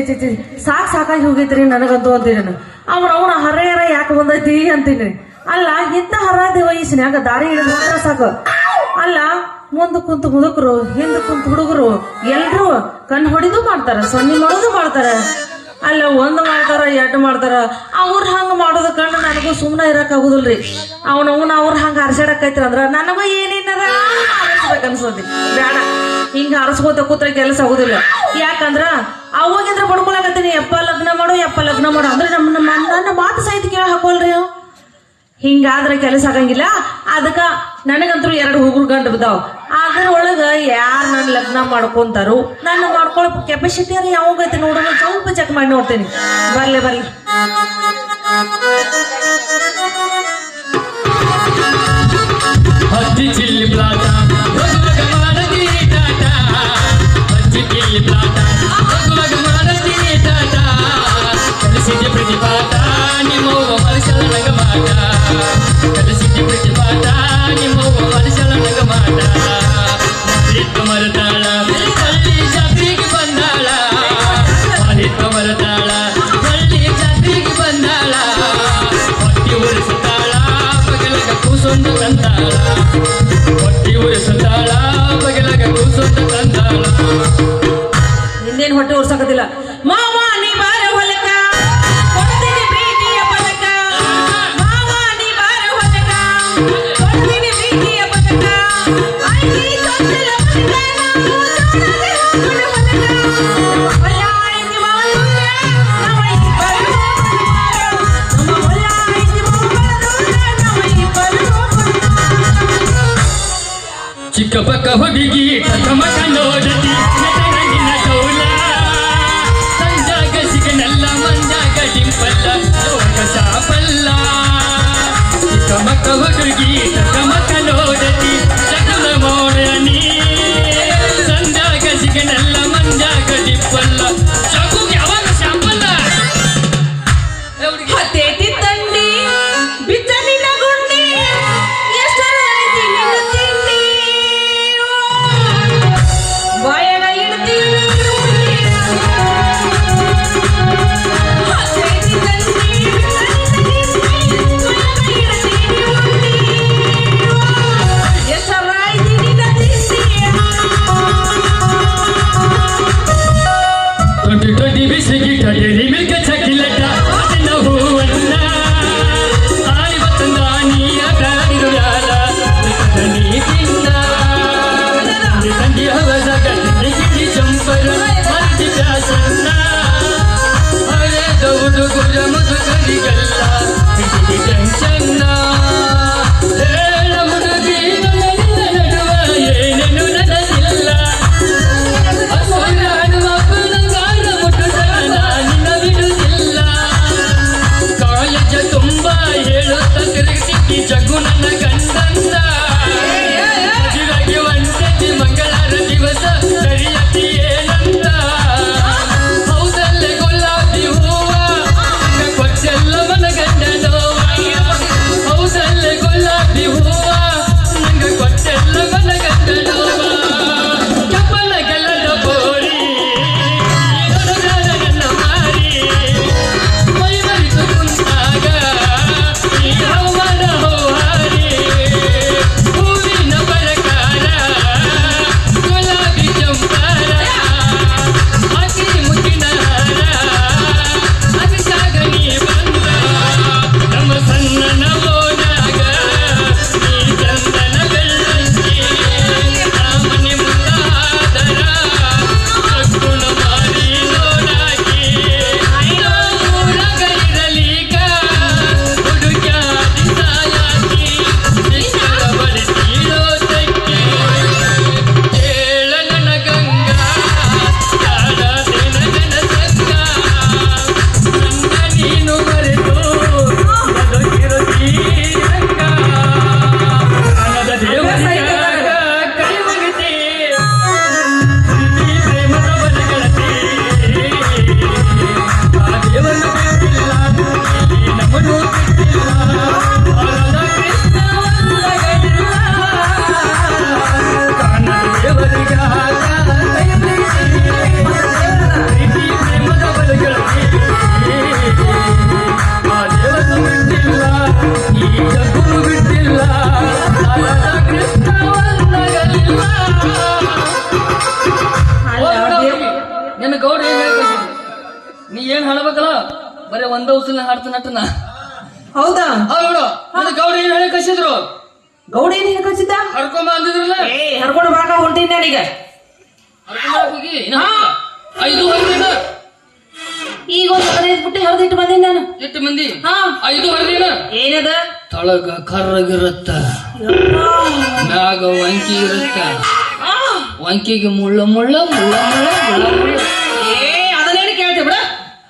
ಚಿ ಸಾಕಾಗಿ ಹೋಗೈತ್ರಿ ನನಗಂತೂ ಅಂತೀನಿ ನಾನು. ಅವನ ಹರ ಯಾಕೆ ಬಂದೈತಿ ಅಂತೀನಿ. ಅಲ್ಲ ಇಂಥ ಹರಾದಿ ವಯಸ್ಸಿನಾಗ ದಾರಿ ಹಿಡಿದು ಮಾತ್ರ ಸಾಕು. ಅಲ್ಲ ಮುಂದ ಕುಂತು ಮುದುಕರು ಹಿಂದ ಕುಂತು ಹುಡುಗರು ಎಲ್ರು ಕಣ್ ಹೊಡಿದು ಮಾಡ್ತಾರ, ಸೊನ್ನಿ ಮಾಡೋದು ಮಾಡ್ತಾರ. ಅಲ್ಲ ಒಂದ್ ಮಾಡ್ತಾರ ಎರಡು ಮಾಡ್ತಾರ. ಅವ್ರ ಹಂಗ ಮಾಡೋದು ಕಂಡು ನನಗೂ ಸುಮ್ಮನೆ ಇರಕ್ ಆಗುದಿಲ್ರಿ. ಅವನವನ ಅವ್ರ ಹಂಗ ಹರ್ಸಾಡಕೈತ್ರ ಅಂದ್ರ ನನಗೂ ಏನೇನಾರ ಹರಸ್ಬೇಕು ಅನ್ಸೋದಿ. ಬೇಡ, ಹಿಂಗ ಹರಸ್ಕೋತ ಕೂತ್ರೆ ಕೆಲಸ ಆಗುದಿಲ್ಲ. ಯಾಕಂದ್ರ ಅವಾಗಿಂದ್ರ ಪಡ್ಕೊಳಕತ್ತೀನಿ, ಎಪ್ಪ ಲಗ್ನ ಮಾಡು ಅಂದ್ರೆ ನನ್ನ ಮಾತು ಸಹಿತ ಕೇಳ ಹಾಕೋಲ್ರಿ. ಹಿಂಗಾದ್ರೆ ಕೆಲಸ ಆಗಂಗಿಲ್ಲ. ಅದಕ್ಕ ನನಗಂತೂ 2 ಹುಗುರು ಗಂಡು ಬಿದ್ದಾವ. ಅದ್ರೊಳಗ ಯಾರು ನನ್ನ ಲಗ್ನ ಮಾಡ್ಕೊಂತಾರು, ನನ್ನ ಮಾಡ್ಕೊಳ್ಳೋ ಕೆಪಾಸಿಟಿ ಅರ ಯಾವಾಗೈತಿ ನೋಡೋಣ, ಸ್ವಲ್ಪ ಚೆಕ್ ಮಾಡಿ ನೋಡ್ತೀನಿ. ಬರ್ಲಿ ಇನ್ನೇನು ಹೊಟ್ಟೆ ಉರ್ಸಕತ್ತಿಲ್ಲ. ಮಾವ ನೀ ಬಾರ ಹೊಲಕ, ಕೊಡ್ತೀನಿ ಪ್ರೀತಿಯ ಪದಕ. ಮಾವ ನೀ ಬಾರ ಹೊಲಕ, ಕೊಡ್ತೀನಿ ಪ್ರೀತಿಯ ಪದಕ. ಆಯ್ತಿ ತೊಂದಲ ಪದಕ, ನಾವು ಜೋಡದೆ ಹೋಗೋಣ ಪದಕ. ಹೊಲ ಐತಿ ಮಾವನೂರ, ನಮ್ಮ ಇಬ್ಬರು ನಮ್ಮ ಹೊಲ ಐತಿ ಮಾವನೂರ, ನಮ್ಮ ಇಬ್ಬರು. ಚಿಕ್ಕ ಪಕ್ಕ ಹುಡುಗಿ ಕಮಕ ನೋಡತಿ ನಟನಿನ ಕೌಲ, ಸಂಜಾಗ ಸಿಗನಲ್ಲ ಮಂಜಾಗ ಡಿಂಪಲ್ಲ ಲೋಕ ಸಾಪಲ್ಲ. ಚಿಕ್ಕ ಮಕ್ಕ ಹುಡುಗಿ ಕಮಕ ನೋಡತಿ ಚಕಲ ಮೋಡನಿ, ಸಂಜಾಗ ಸಿಗನಲ್ಲ ಮಂಜಾಗ ಡಿಂಪಲ್ಲ ಚಕುಗೆ ಅವಾಗ ಸಾಪಲ್ಲ. ಹತ್ತೇತಿ ತಂಡಿ ಬಿತ್ತನಿನ ಗುಂಡಿ, ಎಷ್ಟರ ಐತಿ ನಿನ್ನ ತಿಂಡಿ. ಬಾಯಾಗ ಒಂದ ಉಸಲ ಹಾಡ್ತಾನಟನ ಹೌದಾ ನೋಡು ಅದು ಗೌಡ ಏನ್ ಹೇಳಿ ಕಳ್ಸಿದ್ರು ಗೌಡ ಏನ್ ಕಳ್ಸಿದ್ದ ಹರ್ಕೊಂಬ ಅಂದಿದ್ರಲ್ಲ ಹರ್ಕೊಂಡು ಬಾಗ ಹೊಂಟೀನಿ ನಾನೀಗ ಹರ್ಕೊಂಡ್ ಹೋಗಿ 5 ಹರಿದಿನ ಈಗ ಒಂದು 15 ಬುಟ್ಟಿ ಹರಿದಿಟ್ಟು ಬಂದೀನಿ ನಾನು ಎಷ್ಟು ಮಂದಿ 5 ಹರಿದಿನ ಏನದ ತಳಗ ಕರ್ರಗಿರುತ್ತ ಮ್ಯಾಗ ವಂಕಿ ಇರುತ್ತ ವಂಕಿಗೆ ಮುಳ್ಳ ಮುಳ್ಳ ಮುಳ್ಳ ಮುಳ್ಳ ಮುಳ್ಳ ಮುಳ್ಳ ಅದನ್ನೇನು ಕೇಳ್ತಿ ಬಿಡ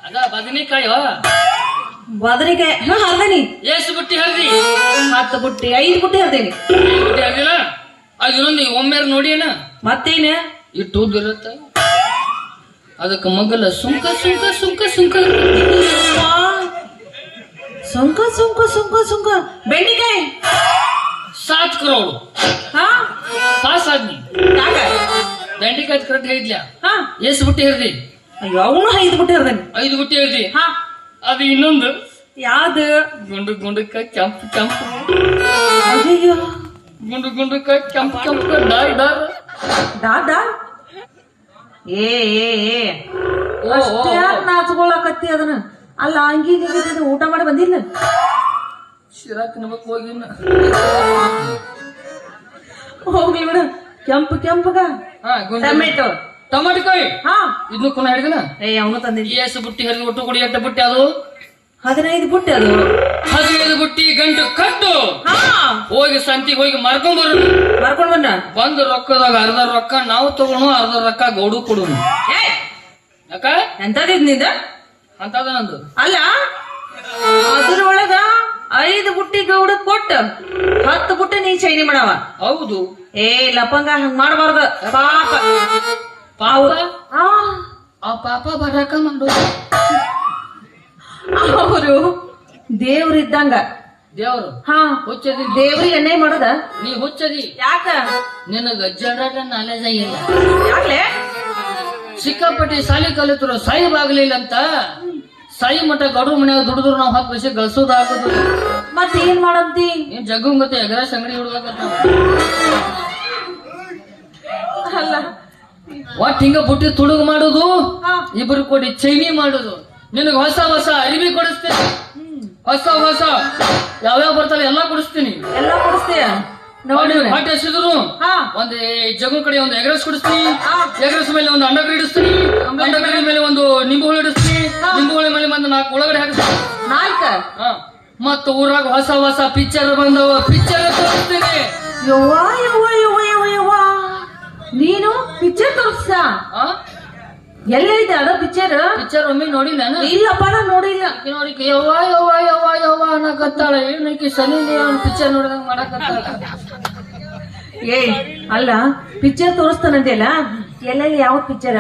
ಅದ ಬದನೆಕಾಯಿ ಬದನಿಕಾಯಿ ಹರ್ದೀನಿ ಎಷ್ಟು ಬುಟ್ಟಿ ಹರಿದಿ 10 ಬುಟ್ಟಿ 5 ಬುಟ್ಟಿ ಹರ್ದೀನಿ ಬುಟ್ಟಿ ಹರಿದಿಲ್ಲ ಅದು ಇನ್ನೊಂದು ಒಮ್ಮೆರ್ ನೋಡಿ ಏನ ಮತ್ತೇನ ಇಟ್ಟು ಉದ್ದಿರುತ್ತ ಅದಕ್ಕೆ ಮಗಲ ಸುಂಕ ಸುಂಕ ಸುಂಕ ಸುಂಕ ಸುಂಕ ಸುಂಕ ಸುಂಕ ಸುಂಕ ಬೆಂಡಿಕಾಯಿ 7 ಕರೋಡ್ ಪಾಸ್ ಆದ್ನಿ ಬೆಂಡಿಕಾಯಿ ಕರೆಕ್ಟ್ ಹೇಳಿದ್ಲ ಎಷ್ಟು ಬುಟ್ಟಿ ಹರಿದಿ ಅಯ್ಯೋ ಅವನು 5 ಬುಟ್ಟಿ ಹರ್ದೀನಿ 5 ಬುಟ್ಟಿ ಹರಿದಿ ಅದು ಇನ್ನೊಂದು ಯಾವ್ದು ಗುಂಡು ಗುಂಡಕ್ಕ ಕೆಂಪು ಕೆಂಪು ಅಯ್ಯೋ ಗುಂಡು ಗುಂಡಕ್ಕ ಕೆಂಪು ಕೆಂಪು ಡಾರ್ ಡಾರ್ ದಾದಾ ಏ ಅಷ್ಟೇ ನಾಚ್ಕೊಳಕತ್ತಿ ಅದನ್ನ ಅಲ್ಲ ಅಂಗಿ ಊಟ ಮಾಡಿ ಬಂದಿಲ್ಲ ಶಿರಾ ತಿನ್ಬೇಕು ಹೋಗಿನ ಹೋಗ್ಲಿ ಬಿಡು ಕೆಂಪು ಕೆಂಪಗ ಟೊಮೆಟೊ ಟೊಮೆಟೊಕಾಯಿ ಇದನ್ನು ಕುನ ಹಿಡಿದನ ಅವನು ತಂದಿದ್ದ ಎಷ್ಟು ಬುಟ್ಟಿ ಹರಿದು ಒಟ್ಟು ಕೊಡಿ ಎಷ್ಟು ಬುಟ್ಟಿ ಅದು 15 ಬುಟ್ಟಿ ಅದು 15 ಬುಟ್ಟಿ ಗಂಟು ಕಟ್ಟು ಹೋಗಿ ಸಂತಿಗೆ ಹೋಗಿ ಮಾರ್ಕೊಂಡ್ ಬಂದ ಬಂದು ರೊಕ್ಕದಾಗ ಅರ್ಧ ರೊಕ್ಕ ನಾವು ತಗೋಣ ಅರ್ಧ ರೊಕ್ಕ ಗೌಡು ಕೊಡೋಣ ಯಾಕ ಎಂತದಿದ್ ನಿಂದ ಅಂತದ ನಂದು ಅಲ್ಲ ಅದ್ರೊಳಗ 5 ಬುಟ್ಟಿ ಗೌಡ ಕೊಟ್ಟ 10 ಬುಟ್ಟಿ ನೀ ಚೈನಿ ಮಾಡವ ಹೌದು ಲಪಂಗ ಹಂಗ ಮಾಡಬಾರ್ದ ಪಾಪ ಪಾಪ ಆ ಪಾಪ ಬರಾಕ ಮಾಡೋದು ಅವರು ದೇವ್ರಿದ್ದಂಗ ದೇವ್ರು ಹುಚ್ಚದಿ ದೇವ್ರಿಗೆ ಎಣ್ಣೆ ಮಾಡದ ನೀ ಹುಚ್ಚದಿ ಯಾಕ ನಿನಗ ಜನರ ನಾಲೆಜ್ ಆಗಿಲ್ಲ ಯಾಕ್ಲೆ ಸಿಕ್ಕಾಪಟ್ಟಿ ಸಾಲಿ ಕಲಿತರು ಸಾಯಿ ಬಾಗ್ಲಿಲ್ಲ ಅಂತ ಸಾಯಿ ಮಠ ಗೌಡ್ರ ಮನ್ಯಾಗ ದುಡಿದ್ರು ನಾವು 10 ಪೈಸೆ ಗಳಿಸೋದಾಗದು ಮತ್ ಏನ್ ಮಾಡಂತಿ ಏನ್ ಜಗ್ಗು ಮತ್ತೆ ಎಗರಾಸ್ ಅಂಗಡಿ ಹುಡುಗತ್ತ ಅಲ್ಲ ಒಟ್ಟು ಹಿಂಗ ಬುಟ್ಟಿ ತುಡುಗು ಮಾಡುದು ಇಬ್ರು ಕೊಡಿ ಚೈನಿ ಮಾಡುದು ನಿನಗ ಹೊಸ ಹೊಸ ಅರಿವಿ ಕೊಡಿಸ್ತೀನಿ ಹೊಸ ಹೊಸ ಯಾವ್ಯಾವ ಬರ್ತಾವ ಎಲ್ಲಾ ಕೊಡಿಸ್ತೀನಿ ಎಲ್ಲಾ ಕೊಡಿಸ್ತೀಯ ನೋಡಿ ಹೊಟ್ಟೆ ಹಸಿದ್ರು ಒಂದ್ ಜಗು ಕಡೆ ಒಂದು ಎಗರಸ್ ಕೊಡಿಸ್ತೀನಿ ಎಗರಸ್ ಮೇಲೆ ಒಂದು ಅಂಡಗರಿ ಇಡಿಸ್ತೀನಿ ಅಂಡಗರಿ ಮೇಲೆ ಒಂದು ನಿಂಬು ಹುಳಿ ಇಡಿಸ್ತೀನಿ ನಿಂಬು ಹುಳಿ ಮೇಲೆ ಒಂದು 4 ಒಳಗಡೆ ಹಾಕಿಸ್ತೀನಿ 4 ಮತ್ತ ಊರಾಗ ಹೊಸ ಹೊಸ ಪಿಕ್ಚರ್ ಬಂದವ ಪಿಕ್ಚರ್ ತೋರಿಸ್ತೀನಿ ಯವ್ವಾ ಯವ್ವಾ ಯವ್ವಾ ಯವ್ವಾ ಯವ್ವಾ ನೀನು ಪಿಕ್ಚರ್ ತೋರಿಸ್ತ ಎಲ್ಲೈತೆ ಅದ ಪಿಕ್ಚರ್ ಒಮ್ಮೆ ನೋಡಿ ನಾನು ಇಲ್ಲಪ್ಪ ನಾ ನೋಡಿಲ್ಲ ನೋಡಿ ಯವ್ವ ಯವ್ವ ಯವ್ವ ಯವ್ವ ಅನ್ನಕತ್ತಾಳ ಏನಕ್ಕೆ ಸನಿ ಪಿಕ್ಚರ್ ನೋಡಿದಂಗ ಮಾಡಕತ್ತಾಳ ಅಲ್ಲ ಪಿಕ್ಚರ್ ತೋರಿಸ್ತಾನಂತೆಲ್ಲ ಎಲ್ಲೆಲ್ಲಿ ಯಾವ ಪಿಕ್ಚರ್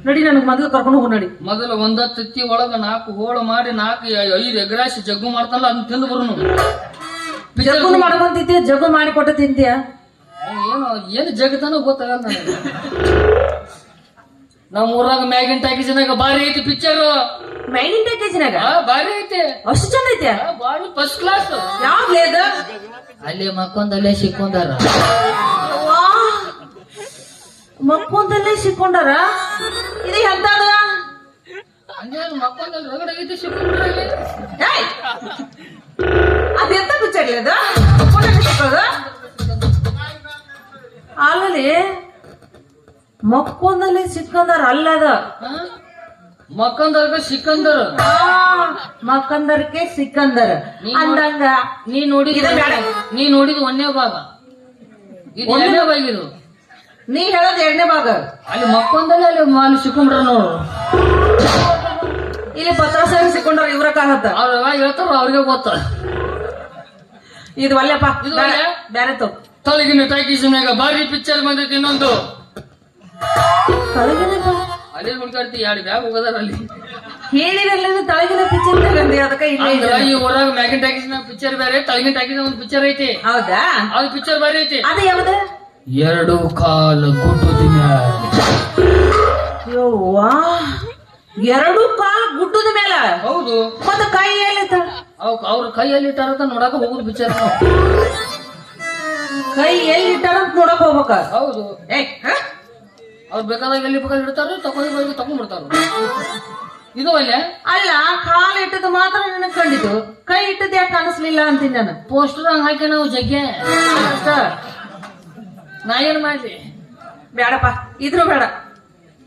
ನೋಡಿ ನನಗ್ ಮೊದಲು ಕರ್ಕೊಂಡು ಹೋಗಿ ನೋಡಿ ಮೊದಲು ಒಂದ ತತ್ತಿ ಒಳಗ 4 ಹೋಳು ಮಾಡಿ 4-5 ಎಗರಾಸಿ ಜಗ್ಗು ಮಾಡ್ತಾನಲ್ಲ ಅದನ್ನ ತಿಂದು ಬರೋನು ಜಗ್ಗು ಮಾಡ್ಕೊಂತಿದ್ದೆ ಜಗ್ಗು ಮಾಡಿ ಕೊಟ್ಟ ತಿಂತೀಯ ಏನು ಜಗತ್ತಾನ ಗೊತ್ತಾಗಲ್ಲ ನನಗೆ ನಮ್ಮ ಊರಾಗ ಮ್ಯಾಗಿನ ಟಾಕೀಸ್ನಾಗ ಬಾರಿ ಐತಿ ಪಿಕ್ಚರ್ ಮ್ಯಾಗಿನ ಟಾಕೀಸ್ನಾಗ ಬಾರಿ ಐತಿ ಅಷ್ಟು ಚಂದ ಐತೆ ಬಾರಿ ಫಸ್ಟ್ ಕ್ಲಾಸ್ ಯಾವ್ದು ಅಲ್ಲಿ ಮಕ್ಕೊಂದಲ್ಲೇ ಸಿಕ್ಕೊಂಡಾರ ಮಕ್ಕೊಂದಲ್ಲೇ ಸಿಕ್ಕೊಂಡಾರ ಇದು ಎಂತದ ಮಕ್ಕೊಂದಲ್ಲಿ ರಗಡಾಗೈತಿ ಸಿಕ್ಕೊಂಡ್ರೆ ಅದೆಂತ ಪಿಕ್ಚರ್ ಅದ ಅಲ್ಲಿ ಮಕ್ಕೊಂದಲ್ಲಿ ಸಿಕ್ಕಂದರ್ ಅಲ್ಲದ ಮಕ್ಕಂದರ್ಗ ಸಿಕ್ಕಂದರ್ ಮಕ್ಕಂದರ್ಗೆ ಸಿಕ್ಕಂದರ್ ಅಂದಂಗ ನೀ ನೋಡಿದ 1ನೇ ಭಾಗ ಇದು 2ನೇ ಭಾಗ ಇದು ನೀ ಹೇಳೋದು 2ನೇ ಭಾಗ ಅಲ್ಲಿ ಮಕ್ಕೊಂದಲ್ಲಿ ಅಲ್ಲಿ ಸಿಕ್ಕೊಂಡ್ರ ನೋಡು ಇಲ್ಲಿ ಪತ್ರಾಸಾಗಿ ಸಿಕ್ಕೊಂಡ್ರ ಇವ್ರ ಕಾಣತ್ತ ಅವ್ರ ಹೇಳ್ತಾರ ಅವ್ರಿಗೆ ಗೊತ್ತ ಇದು ಒಲ್ಲೆಪ್ಪ ಇದು ಬೇರೆ ತಳಗಿನ ಟಾಕೀಸ್ನಾಗ ಬಾರಿ ಪಿಕ್ಚರ್ ಬಂದೈತಿ ಇನ್ನೊಂದು ಅಲ್ಲಿ ಹುಡ್ಕಾಡ್ತಿ 2 ಬ್ಯಾಗ್ ಹೋಗದಾರ ಅಲ್ಲಿ ಹೇಳಿರಲ್ಲ ತಳಗಿನ ಪಿಕ್ಚರ್ ಅದಕ್ಕೆ ಈ ಊರಾಗ ಮ್ಯಾಗಿನ ಟಾಕೀಸ್ನಾಗ ಪಿಕ್ಚರ್ ಬೇರೆ ತಳಗಿನ ಟಾಕೀಸ್ ಒಂದು ಪಿಕ್ಚರ್ ಐತಿ ಹೌದಾ ಅದು ಪಿಕ್ಚರ್ ಬಾರಿ ಐತಿ ಅದು ಯಾವ್ದ 2 ಕಾಲು ಗುಡ್ಡದ ಮ್ಯಾಲ ಯವ್ವಾ 2 ಕಾಲು ಗುಡ್ಡದ ಮೇಲೆ ಹೌದು ಮತ್ತೆ ಕೈ ಎಲ್ಲಿತ್ತ ಅವ್ರ ಕೈಯಲ್ಲಿ ಇಟ್ಟಾರಂತ ನೋಡಕ ಹೋಗುದು ಪಿಕ್ಚರ್ ಕೈ ಎಲ್ಲಿ ಇಟ್ಟಾರಂತ ನೋಡಕ್ ಹೋಗ್ಬೇಕ ಹೌದು ಅವ್ರು ಬೇಕಾದಾಗ ಎಲ್ಲಿ ಬೇಕಾದ್ರೆ ಇಡ್ತಾರ ತಗೊಂಡ್ಬಿಡ್ತಾರ ಇದು ಅಲ್ಲೇ ಅಲ್ಲ ಕಾಲ್ ಇಟ್ಟದ್ದು ಮಾತ್ರ ನನಗ್ ಕಂಡಿತು, ಕೈ ಇಟ್ಟದ್ದು ಯಾಕೆ ಕಾಣಿಸ್ಲಿಲ್ಲ ಅಂತೀನಿ ನಾನು. ಪೋಸ್ಟರ್ ಹಾಕಿ ನಾವು ಜಗ್ಗೆ ನಾ ಏನ್ ಮಾಡ್ಲಿ? ಬೇಡಪ್ಪ, ಇದ್ರು ಬೇಡ.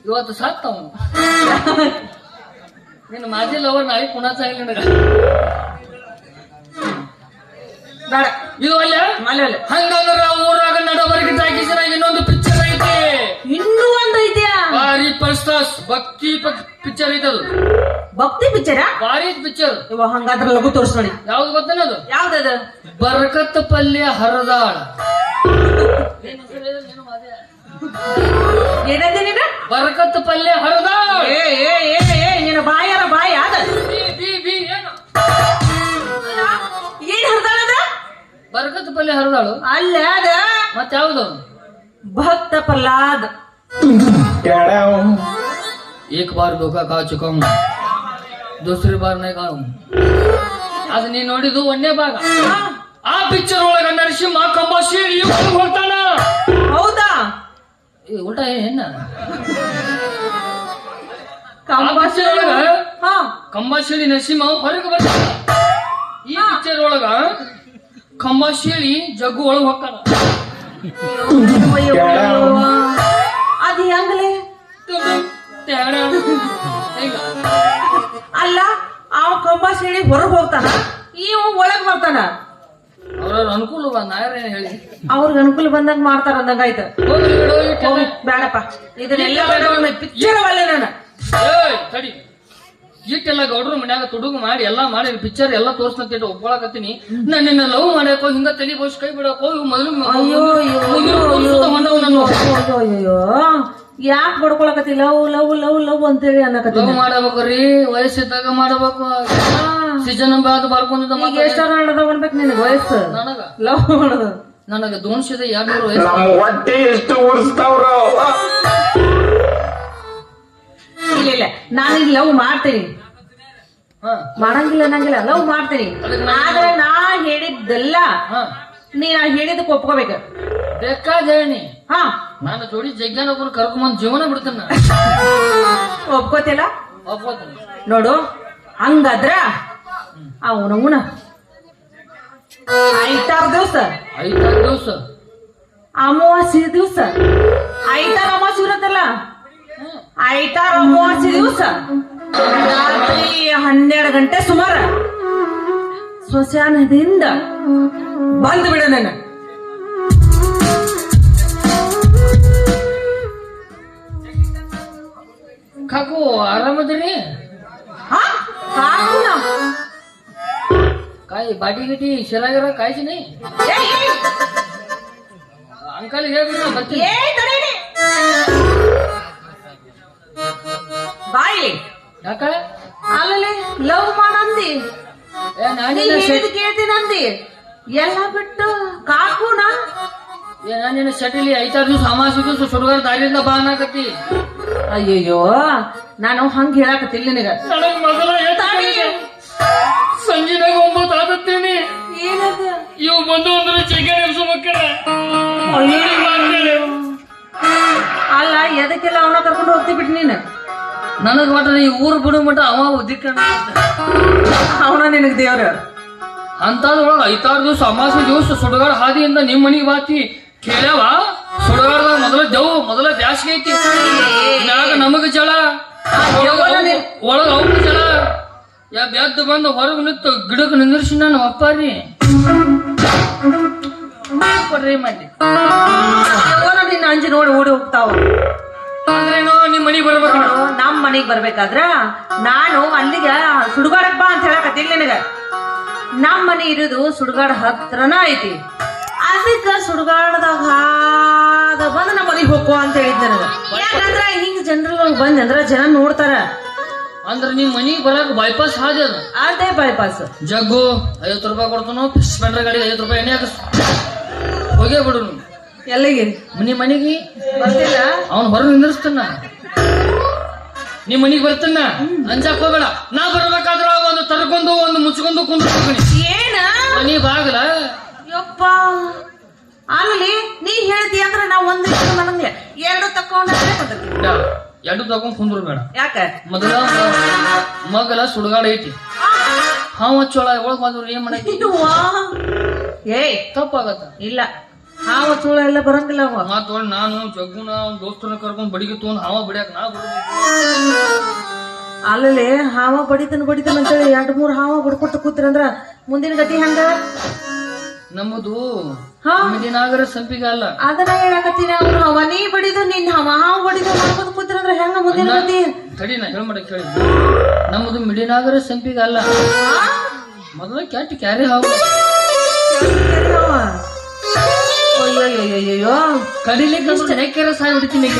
ಇವತ್ತು ಸತ್ತ ಅವನು ನಿನ್ನ ಮಾಜಿ ಲವರ್ ನಾಳೆ ಪುನಃ ಆಗಿಲ್ಲ ನನಗ. ಬೇಡ ಇದು ಅಲ್ಲೇ ಮಲೆ ಹಂಗಂದ್ರ ಊರಾಗ ನಡವರ್ಗ ಟಾಕೀಸಿನ ಇನ್ನೊಂದು ಪಿಕ್ಚರ್ ಐತಿ. ಇನ್ನೂ ಒಂದು ಐತಿಯಾ? ಭಾರಿ ಫಸ್ಟ್ ಭಕ್ತಿ ಪಿಕ್ಚರ್ ಐತೆ ಅದು. ಭಕ್ತಿ ಪಿಕ್ಚರ? ಭಾರಿ ಪಿಕ್ಚರ್. ಇವ ಹಂಗಾದ್ರ ಲಘು ತೋರ್ಸ್ ನೋಡಿ. ಯಾವ್ದು ಗೊತ್ತೇನದು? ಯಾವ್ದದು? ಬರಕತ್ತ ಪಲ್ಯ ಹರದಾಳ. ಏನಂದಿ ನೀನು? ಬರಕತ್ತ ಪಲ್ಯ ಹರದಾಳ. ಏ ಏ ಏ ಏ ನಿನ್ನ ಬಾಯಾರ ಬಾಯ ಅದ ಏನು ಏನ್ ಹರ್ದಾಳದ? ಬರಕತ್ತ ಪಲ್ಯ ಹರದಾಳು ಅಲ್ಲ ಅದ ಮತ್ ಯಾವ್ದು? ಭಕ್ತ ಪ್ರಹ್ಲಾದ್. एक बार धोखा खा चुका हूँ, दूसरी बार नहीं खा हूँ. ಅದು ನೀ ನೋಡಿದ್ದು ಒಂದೇ ಭಾಗ. ಆ ಪಿಕ್ಚರ್ ಒಳಗ ನರಸಿಂಹ ಕಂಬಾಶೇರಿ ಹೋಗ್ತಾನ. ಹೌದಾ? ಉಲ್ಟಾ ಏನ? ಕಂಬಾಶೇರಿ ಒಳಗ ಹಾ ಕಂಬಾಶೇರಿ ನರಸಿಂಹ ಹೊರಗೆ ಬರ್ತಾನ. ಈ ಪಿಕ್ಚರ್ ಒಳಗ ಕಂಬಾಶೇರಿ ಜಗ್ಗು ಒಳಗ ಹೋಗ್ತಾನ. ಅದು ಹೆಂಗಲೇ? ಅಲ್ಲ ಅವ ಕಂಬಾಶೇರಿ ಹೊರಗ್ ಹೋಗ್ತಾನ, ಇವ ಒಳಗ್ ಬರ್ತಾನ. ಅವ್ರ ಅನುಕೂಲ ನಾಯರೇನು ಹೇಳಿ ಅವ್ರಿಗೆ ಅನುಕೂಲ ಬಂದಂಗ ಮಾಡ್ತಾರ ಅಂದಂಗ ಆಯ್ತು. ಬೇಡಪ್ಪ, ಇದನ್ನೆಲ್ಲ ಪಿಕ್ಚರ್ ಒಳ್ಳೆ ನಾನು. ತಡಿ, ಇಟ್ಟೆಲ್ಲ ಗೌಡ್ರು ಮನ್ಯಾಗ ತುಡುಗು ಮಾಡಿ ಎಲ್ಲಾ ಮಾಡಿ ಪಿಕ್ಚರ್ ಎಲ್ಲಾ ತೋರ್ಸ್ನಂತ ಒಪ್ಕೊಳಕತ್ತೀನಿ. ನನ್ನ ಲವ್ ಮಾಡಕೋ ಹಿಂಗ ತಲೆ ಬೋಸ್ ಕೈ ಬಿಡಕೋ ಮೊದಲು ಅಯ್ಯೋ ಯಾಕೆ ಬಡ್ಕೊಳಕತಿ ಲವ್ ಲವ್ ಲವ್ ಲವ್ ಅಂತೇಳಿ ಅನ್ನಕತ್ತಿ. ಲವ್ ಮಾಡಬೇಕ್ರಿ, ವಯಸ್ಸಿದ್ದಾಗ ಮಾಡಬೇಕು. ಸೀಸನ್ ಬರ್ಕೊಂಡಿದ್ದ ಈಗ ಎಷ್ಟಾರ ನಡೆದವ್ ಅನ್ಬೇಕು ನಿನಗೆ ವಯಸ್ಸು? ನನಗ ಲವ್ ಮಾಡೋದು ನನಗ 200 ವಯಸ್ಸು. ಹೊಟ್ಟೆ ಎಷ್ಟು ಉರ್ಸ್ತಾವ್ರ. ಇಲ್ಲ ಇಲ್ಲ, ನಾನೀಗ ಲವ್ ಮಾಡ್ತೀನಿ, ಮಾಡಂಗಿಲ್ಲ ಅನ್ನಂಗಿಲ್ಲ, ಲವ್ ಮಾಡ್ತೀನಿ. ಆದ್ರೆ ನಾ ಹೇಳಿದ್ದೆಲ್ಲ ನೀ ನಾ ಹೇಳಿದಕ್ಕೆ ಒಪ್ಕೋಬೇಕು. ಬೇಕಾದೇನಿ ಹಾ ನಾನು ಜೋಡಿ ಜಗ್ಗಾನ ಕರ್ಕೊಂಡ್ ಜೀವನ ಬಿಡ್ತೇನೆ. ಒಪ್ಕೋತಿಲ್ಲ? ಒಪ್ಕೋತೀನಿ ನೋಡು, ಹಂಗಾದ್ರ ಅವನವನ ಐತಾರ ದಿವ್ಸ ಅಮಾವಾಸ್ಯೆ ದಿವ್ಸ ಐತಾರ ಅಮಾವಾಸ್ಯೆ ಇರತ್ತಲ್ಲ, ಐತಾರ ಅಮಾವಾಸ್ಯೆ ದಿವ್ಸ ರಾತ್ರಿ 12 ಗಂಟೆ ಸುಮಾರ ಸ್ಮಶಾನದಿಂದ ಬಂದು ಬಿಡ. ನಾನು ಕಾಕು ಆರಾಮದ್ರಿ? ಕಾಯಿ ಬಾಟಿ ಗಿಟಿ ಶಿರಾಗಿರ ಕಾಯ್ಸಿನಿ. ಅಂಕಲ್ ಹೇಳ್ಬಿಡಿ ಬರ್ತೀನಿ. ಬಾಯಿ ಯಾಕ ಅಲ್ಲಲ್ಲಿ ಲವ್ ಮಾಡಂದಿ, ಕೇಳ್ತೀನಂದಿ, ಎಲ್ಲ ಬಿಟ್ಟು ಕಾಕುನ ಏನಿನ ಶಟಿಲಿ 5-6 ದಿವಸ ಅಮಾವಾಸ್ಯೆ ದಿವಸ ಸುಡುಗಾರ ದಾರಿಯಿಂದ ಬಾ ಅನ್ನಕತ್ತಿ. ಅಯ್ಯಯ್ಯೋ, ನಾನು ಹಂಗ ಹೇಳಕತ್ತಿಲ್ಲ ನಿನಗ. ನನಗ್ ಮೊದಲ ಸಂಜೆನಾಗ 9 ಆಗತ್ತೇನಿ. ಏನದ ಇವು ಬಂದು ಅಂದ್ರೆ ಚೆಕ್ಕೆ ನಿಮಿಷ ಮಕ್ಕಳ ಅಲ್ಲ, ಎದಕ್ಕೆಲ್ಲ ಅವನ ಕರ್ಕೊಂಡು ಹೋಗ್ತಿ ಬಿಟ್ಟು ನೀನು. ನನಗ್ ಮಟ ಈ ಊರ್ ಬಿಡು ಮಟ ಅವ ಉದ್ದಿಕೊಂಡ ಅವನ ನಿನಗ್ ದೇವ್ರ. ಅಂತದ್ರೊಳಗ 5-6 ದಿವಸ ಅಮಾವಾಸ್ಯೆ ದಿವಸ ಸುಡುಗಾರ ಹಾದಿಯಿಂದ ನಿಮ್ ಮನಿಗೆ ಬಾತಿ ಕೇಳ್ಯಾವ. ಸುಡುಗಾರದ ಮೊದಲ ಬ್ಯಾಸಿಗೆ ಐತಿ, ಮ್ಯಾಗ ನಮಗ ಜಳ, ಒಳಗ ಅವ್ನ ಜಳ. ಬ್ಯಾದ್ದು ಬಂದು ಹೊರಗೆ ನಿಂತು ಗಿಡಕ್ಕೆ ನಿಂದಿರ್ಸಿ ನಾನು ಅಪ್ಪಾರಿ ಕೊಡ್ರಿ ಮಾಡಿ ನಿನ್ನ ಅಂಜಿ ನೋಡಿ ಓಡಿ ಹೋಗ್ತಾವ. ಅಂದ್ರೇನು ನಿಮ್ ಮನಿಗ್ ಬರ್ಬೇಕು. ನಮ್ ಮನಿಗ್ ಬರ್ಬೇಕಾದ್ರ ನಾನು ಅಲ್ಲಿಗೆ ಸುಡುಗಾಡಕ್ ಬಾ ಅಂತ ಹೇಳಕತ್ತಿಲ್ಲ ನಿನಗ. ನಮ್ ಮನಿ ಇರುದು ಸುಡುಗಾಡ ಹತ್ರನ ಐತಿ, ಅದಕ್ಕ ಸುಡುಗಾಡದಾಗ ಹಾದ ಬಂದ್ ನಮ್ಮ ಮನಿಗ್ ಹೋಗೋ ಅಂತ ಹೇಳಿದ್ ನನಗ. ಯಾಕಂದ್ರ ಹಿಂಗ್ ಜನರಲ್ ಬಂದ್ ಅಂದ್ರ ಜನ ನೋಡ್ತಾರ. ಅಂದ್ರ ನಿಮ್ ಮನಿಗ್ ಬರಾಕ ಬೈಪಾಸ್ ಹಾದಿ ಅದ. ಅದೇ ಬೈಪಾಸ್. ಜಗ್ಗು 50 ರೂಪಾಯಿ ಕೊಡ್ತಾನು, ಸ್ಪೆಂಡರ್ ಗಾಡಿಗೆ 50 ರೂಪಾಯಿ ಎಣ್ಣೆ ಹಾಕಿಸ್ ಹೋಗೇ ಬಿಡು. ಎಲ್ಲಿಗೆ? ನಿಮ್ ಮನಿಗೆ ಬರ್ತಿಲ್ಲ, ಅವ್ನು ಹೊರಗೆ ನಿಂದಿರ್ಸ್ತಾನ. ನಿಮ್ ಮನಿಗ್ ಬರ್ತಾನ, ಅಂಜಾಕ್ ಹೋಗಬೇಡ. ನಾ ಬರ್ಬೇಕಾದ್ರ ಒಂದು ತರ್ಕೊಂಡು ಒಂದು ಮುಚ್ಕೊಂಡು ಕುಂದ್ರಿ ಏನ ಮನಿ ಬಾಗಲ. ಯಪ್ಪ, ಆಮೇಲೆ ನೀ ಹೇಳ್ತಿ ಅಂದ್ರ ನಾ ಒಂದ್ ನನಗೆ 2 ತಕೊಂಡ ಎರಡು ತಗೊಂಡ್ ಕುಂದ್ರು ಬೇಡ. ಯಾಕ ಮೊದಲ ಮಗಲ ಸುಡುಗಾಡ ಐತಿ, ಹಾವ ಚೋಳ ಒಳಗ್ ಬಂದ್ರು ಏನ್ ಮಾಡೈತಿ? ಏಯ್ ತಪ್ಪಾಗತ್ತ. ಇಲ್ಲ, ಹಾವ ಚೂಳ ಎಲ್ಲ ಬರಂಗಿಲ್ಲ ಅವ. ಮಾತೊಂಡ್ ನಾನು ಜಗ್ಗುನ ದೋಸ್ತನ ಕರ್ಕೊಂಡ್ ಬಡಿಗೆ ತಗೊಂಡ್ ಹಾವ ಬಿಡ್ಯಾಕ ನಾ ಬಿಡ್ಬೇಕು. ಅಲ್ಲಲ್ಲಿ ಹಾವ ಬಡಿತನ ಅಂತೇಳಿ 2-3 ಹಾವ ಬಡ್ಕೊತ ಕೂತ್ರಂದ್ರ ಮುಂದಿನ ಗತಿ ಹಂಗ. ನಮ್ಮದು ಹಾ ಮಿಡಿನಾಗರ ಸಂಪಿಗೆ ಅಲ್ಲ. ಅದನ್ನ ಹೇಳಕತ್ತೀನಿ. ಅವ್ರು ಹವ ನೀ ಬಡಿದು ನಿನ್ ಹಾವ ಬಡಿದು ಮಾಡ್ಕೊತ ಕೂತ್ರಂದ್ರ ಹೆಂಗ ಮುಂದಿನ ಗತಿ? ತಡಿ ನಾ ಹೇಳ್ಮಾಡ ಕೇಳಿ. ನಮ್ಮದು ಮಿಡಿನಾಗರ ಸಂಪಿಗೆ ಅಲ್ಲ, ಮೊದಲ ಕೆಟ್ಟ ಕ್ಯಾರಿ ಹಾವು. ಅಯ್ಯೋ ಕಡಿಲಿಕ್ಕೆ ನೆಕ್ಕೆರ ಸಾಯಿ ಹೊಡಿತೀನಿ.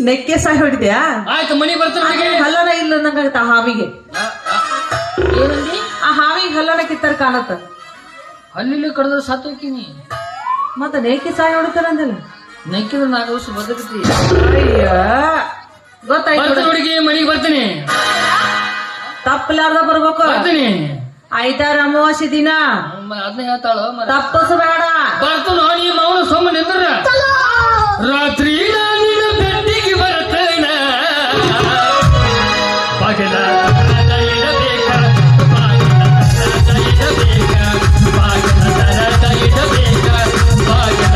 ನೆಕ್ಕೆ ಸಾಯಿ ಹೊಡಿದ್ಯಾ? ಆಯ್ತು, ಮನಿ ಬರ್ತಾನೆ. ಹಲ್ಲನ ಇಲ್ಲ ನಂಗಾಗತ್ತ ಆ ಹಾವಿಗೆ. ಏನಂದಿ? ಆ ಹಾವಿಗೆ ಹಲ್ಲನ ಕಿತ್ತಾರ ಕಾಣತ್ತ. ಅಲ್ಲಿ ಕಡ್ದ್ರೆ ಸತ್ತು ಹೋಗ್ತೀನಿ. ಮತ್ತ ನೆಕ್ಕೆ ಸಾಯಿ ಹೊಡಿತಾರಂದಿಲ್ಲ. ನೆಕ್ಕಿದ್ರೆ 4 ವರ್ಷ ಬದುಕತಿ. ಅಯ್ಯ ಗೊತ್ತಾಯ್ತು. ಹುಡುಗಿ ಮನಿಗೆ ಬರ್ತೀನಿ. ತಪ್ಪಲಾರ್ದ ಬರ್ಬೇಕು. ಬರ್ತೀನಿ. ಆಯ್ತಾರ ಅಮಾವಾಸ್ಯೆ ದಿನ ಅದನ್ನ ಹೇಳ್ತಾಳ. ತಪ್ಪಸಬೇಡ. ಬರ್ತನೋ ನೀ ಮೌನ ಸೋಮ ನಿಂದ್ರ. ರಾತ್ರಿ ನಾನಿನ ಬೆಟ್ಟಿಗೆ ಬರ್ತೇನ. ಬಾಗಿಲ ಇಡಬೇಕ, ಬಾಗಿಲ ಇಡಬೇಕ, ಬಾಗಿಲ ಇಡಬೇಕ, ಬಾಗಿಲ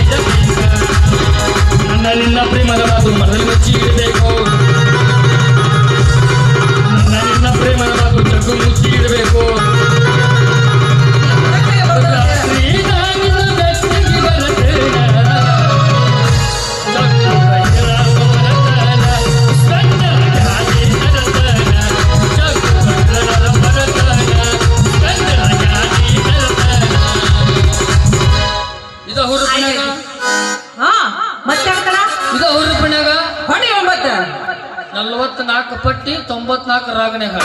ಇಡಬೇಕ. ನನ್ನ ನಿನ್ನ ಪ್ರೇಮದ ಮಾತು ಮನದಲ್ಲಿ ಮುಚ್ಚಿ ಇಡಬೇಕು. ನನ್ನ ಪ್ರೇಮದ ಮಾತು ಜಗ್ಗು ಮುಚ್ಚಿ ಇಡಬೇಕು. ಮತ್ತೆ ಇದು ಹುರುಪನ್ಯಾಗ ಹೊಡಿ 9 44 ಪಟ್ಟಿ 94 ರಾಗನ್ಯಾಗ